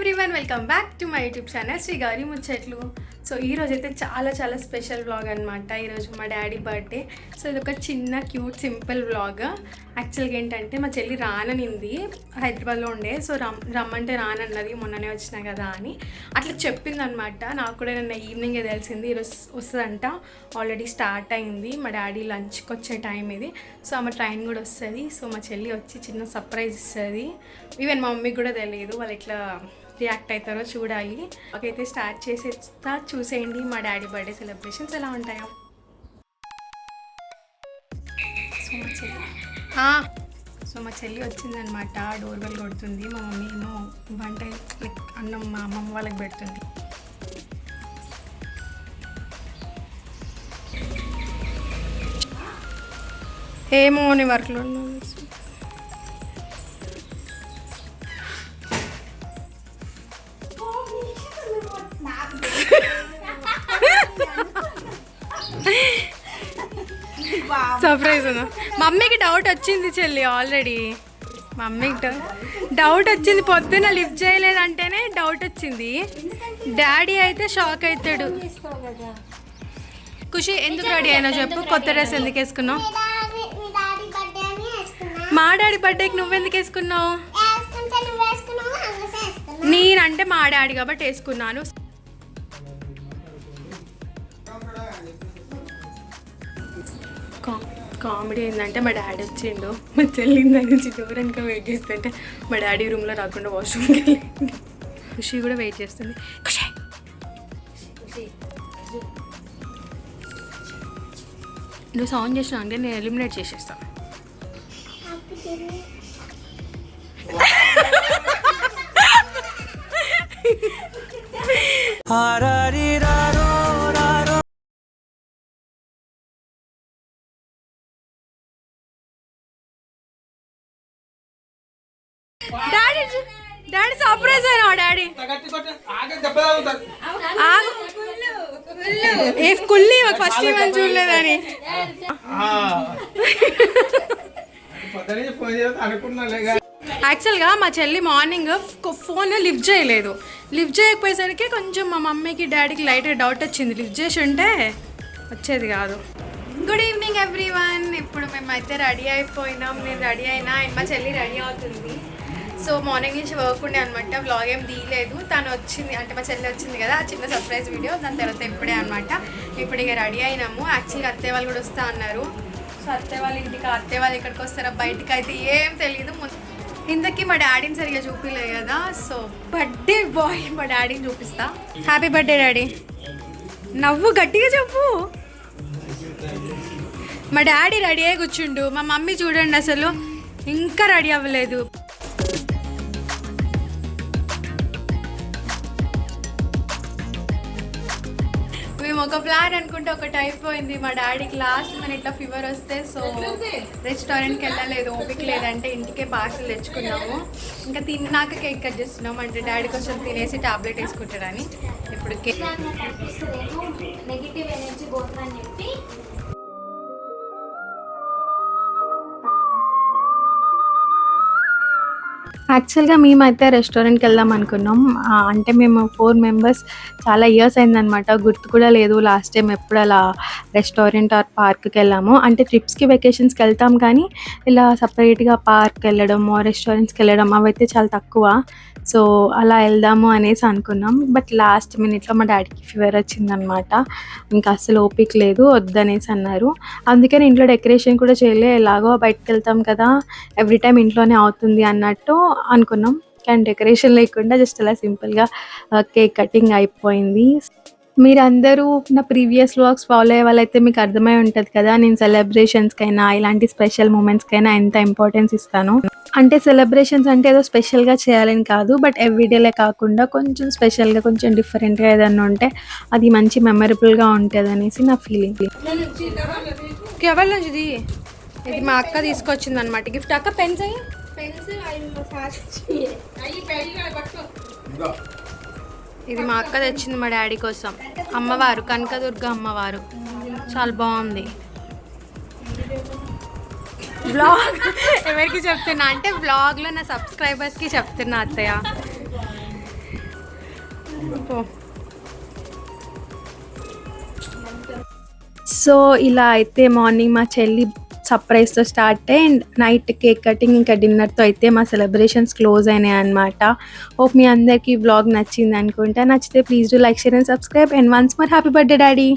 Everyone welcome back to my YouTube channel Shri Gauri ముచ్చట్లు. So ఈరోజు అయితే చాలా స్పెషల్ వ్లాగ్ అనమాట. ఈరోజు మా డాడీ బర్త్డే. సో ఇది ఒక చిన్న క్యూట్ సింపుల్ వ్లాగ్. యాక్చువల్గా ఏంటంటే మా చెల్లి రాననింది, హైదరాబాద్లో ఉండే. సో రమ్మంటే రానన్నది, మొన్ననే వచ్చినా కదా అని అట్లా చెప్పింది అనమాట. నాకు కూడా నిన్న ఈవినింగే తెలిసింది ఈరోజు వస్తుందంట. ఆల్రెడీ స్టార్ట్ అయింది. మా డాడీ లంచ్కి వచ్చే టైం ఇది. సో ఆమె ట్రైన్ కూడా వస్తుంది. సో మా చెల్లి వచ్చి చిన్న సర్ప్రైజ్ ఇస్తుంది. ఈవెన్ మా మమ్మీకి కూడా తెలియదు, వాళ్ళు ఇట్లా రియాక్ట్ అవుతారో చూడాలి. అయితే స్టార్ట్ చేసేస్తా, చూసేయండి మా డాడీ బర్త్డే సెలబ్రేషన్స్ ఎలా ఉంటాయో. సో మా చెల్లి వచ్చిందనమాట. డోర్ బెల్ కొడుతుంది. మా మమ్మీ ఏమో వంట అన్నం మా అమ్మమ్మ వాళ్ళకి పెడుతుంది. ఏమో నీ వర్క్లో సర్ప్రైజ్. మమ్మీకి డౌట్ వచ్చింది చెల్లి ఆల్రెడీ. మమ్మీకి డౌట్ వచ్చింది, పొద్దున్న లిఫ్ట్ చేయలేదంటేనే డౌట్ వచ్చింది. డాడీ అయితే షాక్ అవుతాడు. ఖుషి ఎందుకు రెడీ అయినా చెప్పు, కొత్త డ్రెస్ ఎందుకు వేసుకున్నావు? మా డాడీ బర్త్డేకి నువ్వెందుకు వేసుకున్నావు? నేనంటే మా డాడీ కాబట్టి వేసుకున్నాను. కామెడీ ఏంటంటే మా డాడీ వచ్చిండు, మా చెల్లింది నుంచి డోర్ వెనక వెయిట్ చేస్తుంటే మా డాడీ రూమ్లో రాకుండా వాష్రూమ్కి వెళ్ళింది. ఖుషి కూడా వెయిట్ చేస్తుంది. ఖుషి నువ్వు సౌండ్ చేసినా అంటే నేను ఎలిమినేట్ చేసేస్తాను. డాడీ సర్ప్రైజ్ అయినా డాడీ కుల్లి ఫస్ట్ టైం చూడలేదని. యాక్చువల్గా మా చెల్లి మార్నింగ్ ఫోన్ లిఫ్ట్ చేయలేదు. లిఫ్ట్ చేయకపోయేసరికి కొంచెం మా మమ్మీకి డాడీకి లైట్గా డౌట్ వచ్చింది. లిఫ్ట్ చేసి ఉంటే వచ్చేది కాదు. Good evening everyone. ఇప్పుడు మేమైతే రెడీ అయిపోయినాం. నేను రెడీ అయినా అండ్ మా చెల్లి రెడీ అవుతుంది. సో మార్నింగ్ నుంచి వర్క్ ఉండే అనమాట. వ్లాగ్ ఏం తీయలేదు. తను వచ్చింది అంటే మా చెల్లి వచ్చింది కదా, ఆ చిన్న సర్ప్రైజ్ వీడియో. దాని తర్వాత ఇప్పుడే అనమాట. ఇప్పుడు ఇక రెడీ అయినాము. యాక్చువల్గా అత్తయ్య వాళ్ళు కూడా వస్తా అన్నారు. సో అత్తయ్య వాళ్ళ ఇంటికి, అత్తయ్య వాళ్ళు ఇక్కడికి వస్తారా బయటికి అయితే ఏం తెలియదు. ఇంతకీ మా డాడీని సరిగా చూపించలేదు కదా. సో బర్త్డే బాయ్ మా డాడీని చూపిస్తా. Happy birthday daddy. నవ్వు గట్టిగా చెప్పు. మా డాడీ రెడీ అయ్యి కూర్చుండు. మా మమ్మీ చూడండి అసలు ఇంకా రెడీ అవ్వలేదు. మేము ఒక ప్లాన్ అనుకుంటే ఒకటి అయిపోయింది. మా డాడీకి లాస్ట్ మినిట్లో ఫీవర్ వస్తే సో రెస్టారెంట్కి వెళ్ళలేదు, ఓపిక లేదంటే ఇంటికే పార్సల్ తెచ్చుకున్నాము. ఇంకా తిన్నాక కేక్ కట్ చేస్తున్నాము. అంటే డాడీ కొంచెం తినేసి టాబ్లెట్ వేసుకుంటాడని. ఇప్పుడు కేక్ నెగిటివ్ ఎనర్జీ పోతుందని చెప్పి యాక్చువల్గా మేమైతే రెస్టారెంట్కి వెళ్దాం అనుకున్నాం. అంటే మేము 4 మెంబర్స్ చాలా ఇయర్స్ అయిందనమాట, గుర్తు కూడా లేదు లాస్ట్ టైం ఎప్పుడు అలా రెస్టారెంట్ ఆర్ పార్క్కి వెళ్ళాము. అంటే ట్రిప్స్కి వెకేషన్స్కి వెళ్తాం కానీ ఇలా సపరేట్గా పార్క్కి వెళ్ళడం రెస్టారెంట్స్కి వెళ్ళడం అవైతే చాలా తక్కువ. సో అలా వెళ్దాము అనేసి అనుకున్నాం. బట్ లాస్ట్ మినిట్లో మా డాడీకి ఫీవర్ వచ్చిందనమాట. ఇంకా అసలు ఓపిక లేదు, వద్దనేసి అన్నారు. అందుకని ఇంట్లో డెకరేషన్ కూడా చేయలే. ఎలాగో బయటకు వెళ్తాం కదా, ఎవ్రీ టైం ఇంట్లోనే అవుతుంది అన్నట్టు అనుకున్నాం. కానీ డెకరేషన్ లేకుండా జస్ట్ అలా సింపుల్గా కేక్ కటింగ్ అయిపోయింది. మీరందరూ నా ప్రీవియస్ వ్లాగ్స్ ఫాలో అయ్యే వాళ్ళైతే మీకు అర్థమై ఉంటుంది కదా, నేను సెలబ్రేషన్స్కైనా ఇలాంటి స్పెషల్ మూమెంట్స్కైనా ఎంత ఇంపార్టెన్స్ ఇస్తాను. అంటే సెలబ్రేషన్స్ అంటే ఏదో స్పెషల్గా చేయాలని కాదు, బట్ ఎవ్రీడేలే కాకుండా కొంచెం స్పెషల్గా కొంచెం డిఫరెంట్గా ఏదన్నా ఉంటే అది మంచి మెమరబుల్గా ఉంటుంది అనేసి నా ఫీలింగ్. ఎవరి నుంచిది? ఇది మా అక్క తీసుకొచ్చింది అనమాట గిఫ్ట్. అక్క పెన్స్ ఇది మా అక్క తెచ్చింది మా డాడీ కోసం. అమ్మవారు కనకదుర్గ అమ్మవారు, చాలా బాగుంది. వ్లాగ్ ఎవరికి చెప్తున్నా అంటే వ్లాగ్లో నా సబ్స్క్రైబర్స్కి చెప్తున్నా అత్తయ్య. సో ఇలా అయితే మార్నింగ్ మా చెల్లి సర్ప్రైజ్తో స్టార్ట్ అయ్యి అండ్ నైట్ కేక్ కటింగ్ ఇంకా డిన్నర్తో అయితే మా సెలబ్రేషన్స్ క్లోజ్ అయినాయి అనమాట. హోప్ మీ అందరికీ వ్లాగ్ నచ్చింది అనుకుంటా. నచ్చితే please do like, share and subscribe and once more happy birthday daddy.